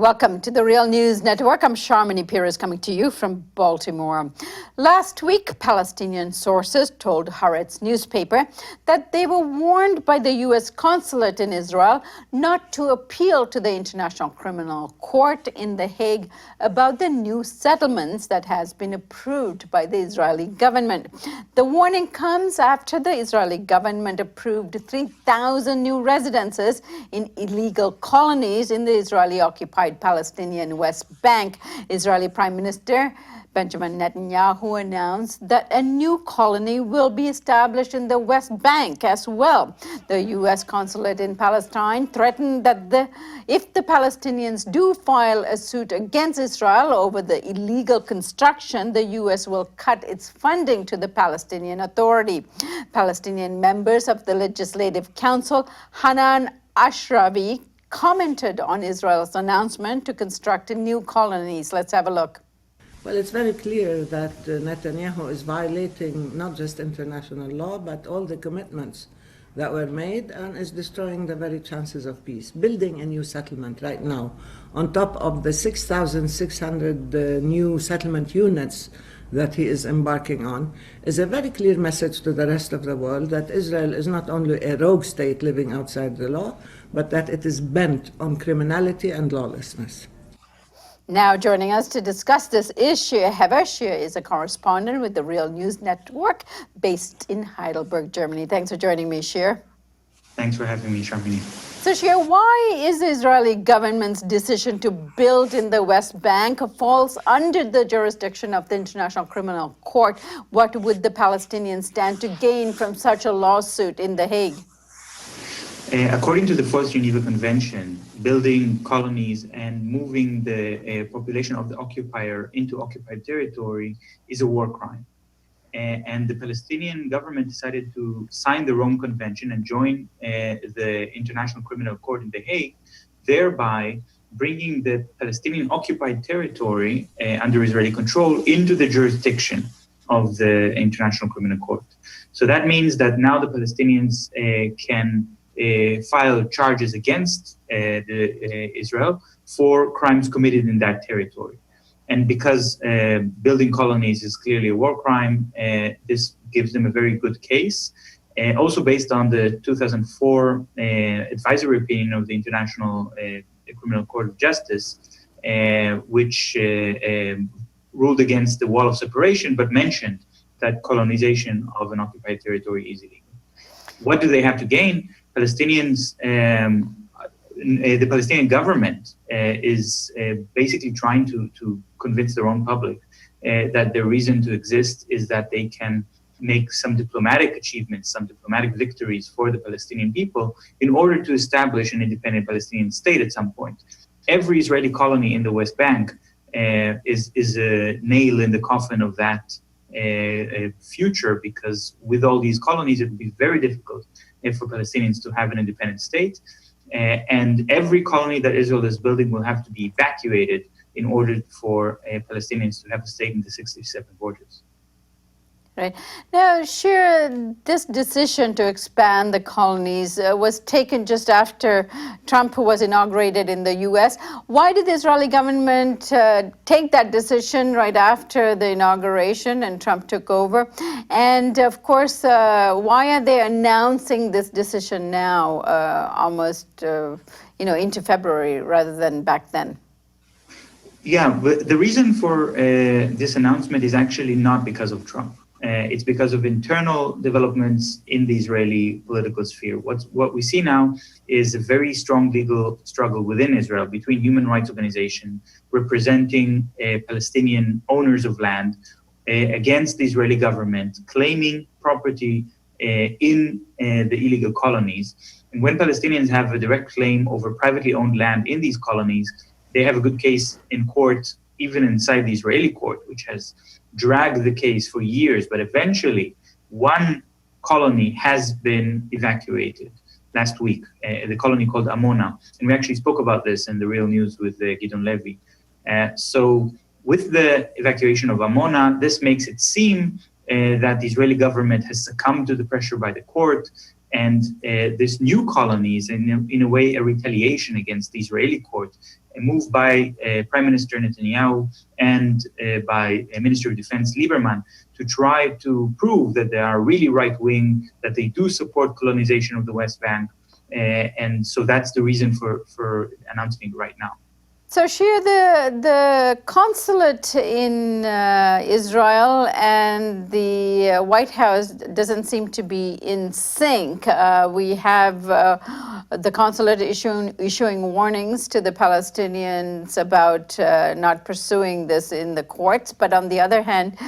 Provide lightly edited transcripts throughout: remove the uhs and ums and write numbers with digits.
Welcome to the Real News Network. I'm Sharmini Pires coming to you from Baltimore. Last week, Palestinian sources told Haaretz newspaper that they were warned by the U.S. consulate in Israel not to appeal to the International Criminal Court in The Hague about the new settlements that has been approved by the Israeli government. The warning comes after the Israeli government approved 3,000 new residences in illegal colonies in the Israeli-occupied Palestinian West Bank. Israeli Prime Minister Benjamin Netanyahu announced that a new colony will be established in the West Bank as well. The U.S. consulate in Palestine threatened that if the Palestinians do file a suit against Israel over the illegal construction, the U.S. will cut its funding to the Palestinian Authority. Palestinian members of the Legislative Council, Hanan Ashravi, commented on Israel's announcement to construct new colonies. Let's have a look. Well, it's very clear that Netanyahu is violating not just international law, but all the commitments that were made, and is destroying the very chances of peace. Building a new settlement right now, on top of the 6,600 new settlement units that he is embarking on, is a very clear message to the rest of the world that Israel is not only a rogue state living outside the law, but that it is bent on criminality and lawlessness. Now joining us to discuss this is Shir Hever. Shir is a correspondent with the Real News Network based in Heidelberg, Germany. Thanks for joining me, Shir. Thanks for having me, Sharmini. So, Shir, why is the Israeli government's decision to build in the West Bank falls under the jurisdiction of the International Criminal Court? What would the Palestinians stand to gain from such a lawsuit in The Hague? According to the Fourth Geneva Convention, building colonies and moving the population of the occupier into occupied territory is a war crime. And the Palestinian government decided to sign the Rome Convention and join the International Criminal Court in The Hague, thereby bringing the Palestinian occupied territory under Israeli control into the jurisdiction of the International Criminal Court. So that means that now the Palestinians can file charges against Israel for crimes committed in that territory. And because building colonies is clearly a war crime, this gives them a very good case. Also based on the 2004 advisory opinion of the International Criminal Court of Justice, which ruled against the wall of separation, but mentioned that colonization of an occupied territory is illegal. What do they have to gain? Palestinians, the Palestinian government is basically trying to convince their own public that the reason to exist is that they can make some diplomatic achievements, some diplomatic victories for the Palestinian people in order to establish an independent Palestinian state at some point. Every Israeli colony in the West Bank is a nail in the coffin of that future, because with all these colonies, it would be very difficult for Palestinians to have an independent state. And every colony that Israel is building will have to be evacuated in order for Palestinians to have a stake in the 67 borders. Right. Now, Shir, this decision to expand the colonies was taken just after Trump was inaugurated in the U.S. Why did the Israeli government take that decision right after the inauguration and Trump took over? And of course, why are they announcing this decision now, almost into February rather than back then? Yeah, but the reason for this announcement is actually not because of Trump. It's because of internal developments in the Israeli political sphere. What we see now is a very strong legal struggle within Israel between human rights organizations representing Palestinian owners of land against the Israeli government, claiming property in the illegal colonies. And when Palestinians have a direct claim over privately owned land in these colonies, they have a good case in court, even inside the Israeli court, which has dragged the case for years, but eventually one colony has been evacuated last week, the colony called Amona. And we actually spoke about this in the Real News with Gideon Levy. So with the evacuation of Amona, this makes it seem that the Israeli government has succumbed to the pressure by the court And this new colony is in a way a retaliation against the Israeli court, moved by Prime Minister Netanyahu and by Minister of Defense Lieberman, to try to prove that they are really right-wing, that they do support colonization of the West Bank. And so that's the reason for announcing it right now. So, Shir, the consulate in Israel and the White House doesn't seem to be in sync. We have the consulate issuing warnings to the Palestinians about not pursuing this in the courts. But on the other hand,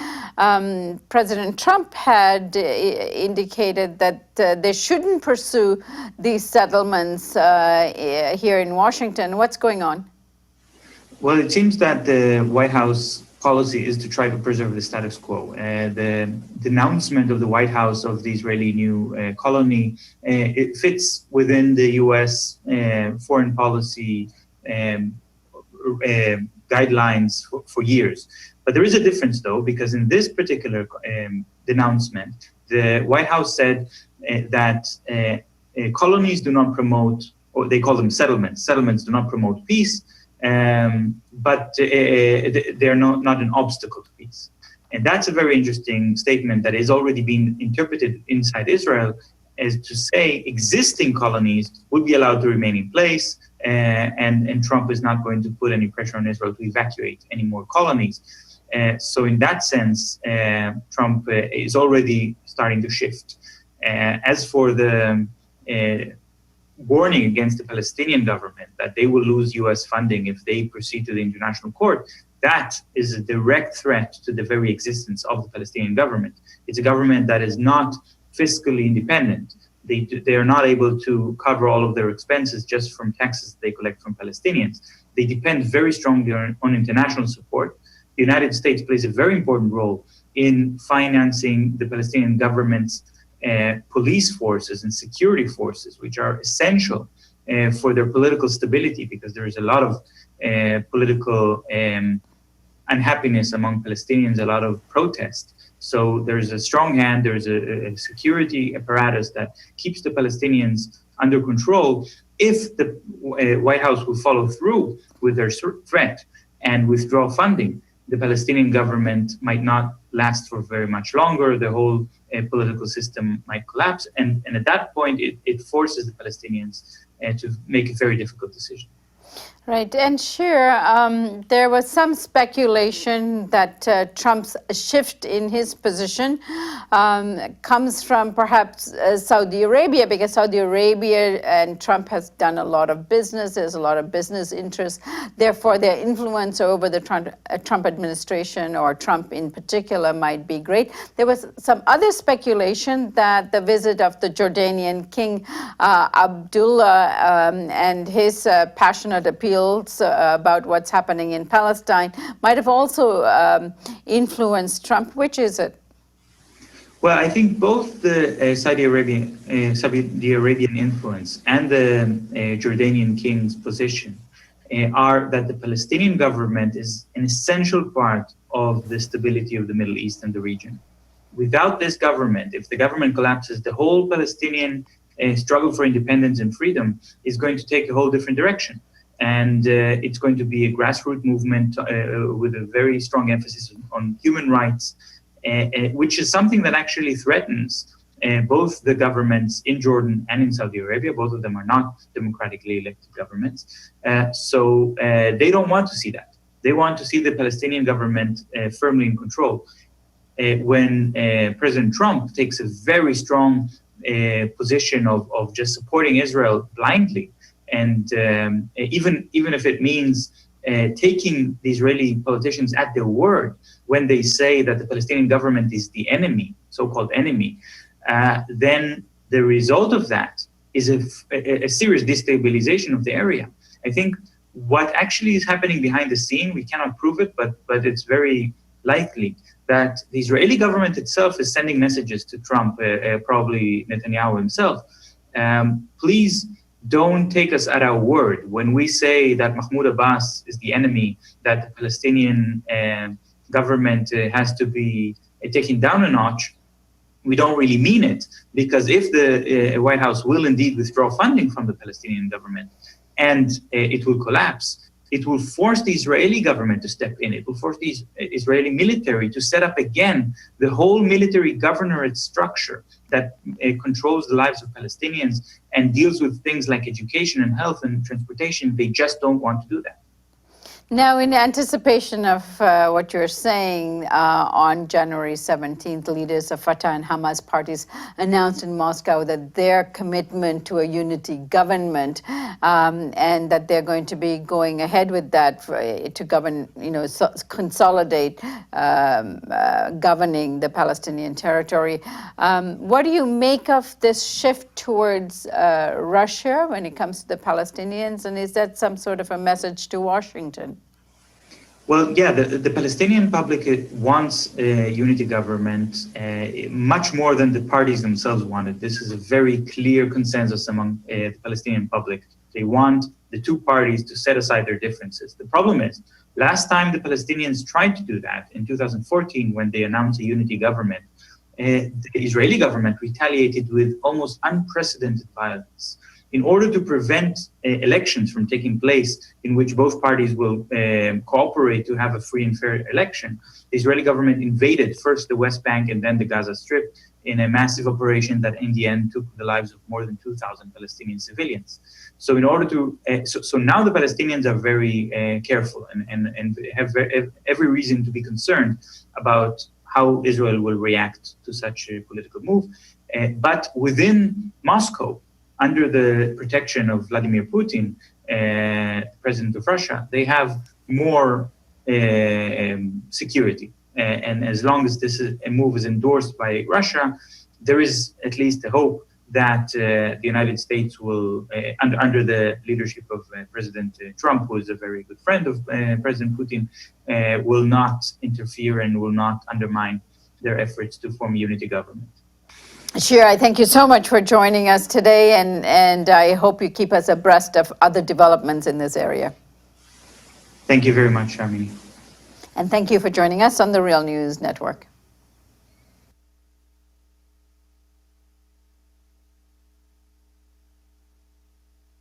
President Trump had indicated that they shouldn't pursue these settlements here in Washington. What's going on? Well, it seems that the White House policy is to try to preserve the status quo. The announcement of the White House of the Israeli new colony, it fits within the U.S. Foreign policy guidelines for years. But there is a difference, though, because in this particular announcement, the White House said that colonies do not promote, or they call them settlements. Settlements do not promote peace. But they're not an obstacle to peace. And that's a very interesting statement that has already been interpreted inside Israel as to say existing colonies would be allowed to remain in place, and Trump is not going to put any pressure on Israel to evacuate any more colonies. So in that sense, Trump is already starting to shift. As for the warning against the Palestinian government that they will lose U.S. funding if they proceed to the international court, that is a direct threat to the very existence of the Palestinian government. It's a government that is not fiscally independent. They are not able to cover all of their expenses just from taxes they collect from Palestinians. They depend very strongly on international support. The United States plays a very important role in financing the Palestinian government's police forces and security forces, which are essential for their political stability, because there is a lot of political unhappiness among Palestinians, a lot of protest. So there's a strong hand, there's a security apparatus that keeps the Palestinians under control. If the White House will follow through with their threat and withdraw funding, the Palestinian government might not last for very much longer. The whole political system might collapse. And at that point, it forces the Palestinians to make a very difficult decision. Right. And Shir, there was some speculation that Trump's shift in his position comes from perhaps Saudi Arabia, because Saudi Arabia and Trump has done a lot of business. There's a lot of business interests. Therefore, their influence over the Trump administration, or Trump in particular, might be great. There was some other speculation that the visit of the Jordanian King Abdullah and his passionate appeal about what's happening in Palestine might have also influenced Trump. Which is it? Well, I think both the Saudi Arabian influence and the Jordanian king's position are that the Palestinian government is an essential part of the stability of the Middle East and the region. Without this government, if the government collapses, the whole Palestinian struggle for independence and freedom is going to take a whole different direction. And it's going to be a grassroots movement with a very strong emphasis on human rights, which is something that actually threatens both the governments in Jordan and in Saudi Arabia. Both of them are not democratically elected governments. So they don't want to see that. They want to see the Palestinian government firmly in control. When President Trump takes a very strong position of just supporting Israel blindly, and even if it means taking the Israeli politicians at their word when they say that the Palestinian government is the enemy, so-called enemy, then the result of that is a serious destabilization of the area. I think what actually is happening behind the scene, we cannot prove it, but it's very likely that the Israeli government itself is sending messages to Trump, probably Netanyahu himself. Please don't take us at our word when we say that Mahmoud Abbas is the enemy, that the Palestinian government has to be taken down a notch. we don't really mean it, because if the White House will indeed withdraw funding from the Palestinian government and it will collapse, it will force the Israeli government to step in. It will force the Israeli military to set up again the whole military governorate structure that controls the lives of Palestinians and deals with things like education and health and transportation. They just don't want to do that. Now, in anticipation of what you're saying, on January 17th, leaders of Fatah and Hamas parties announced in Moscow that their commitment to a unity government, and that they're going to be going ahead with that to govern, consolidate governing the Palestinian territory. What do you make of this shift towards Russia when it comes to the Palestinians, and is that some sort of a message to Washington? Well, yeah, the Palestinian public wants a unity government much more than the parties themselves wanted. This is a very clear consensus among the Palestinian public. They want the two parties to set aside their differences. The problem is, last time the Palestinians tried to do that, in 2014, when they announced a unity government, the Israeli government retaliated with almost unprecedented violence. In order to prevent elections from taking place in which both parties will cooperate to have a free and fair election, the Israeli government invaded first the West Bank and then the Gaza Strip in a massive operation that in the end took the lives of more than 2,000 Palestinian civilians. So in order to, so now the Palestinians are very careful and have every reason to be concerned about how Israel will react to such a political move. But within Moscow, under the protection of Vladimir Putin, president of Russia, they have more security. And as long as this move is endorsed by Russia, there is at least a hope that the United States will, under the leadership of President Trump, who is a very good friend of President Putin, will not interfere and will not undermine their efforts to form a unity government. Shir, I thank you so much for joining us today, and I hope you keep us abreast of other developments in this area. Thank you very much, Sharmini. And thank you for joining us on the Real News Network.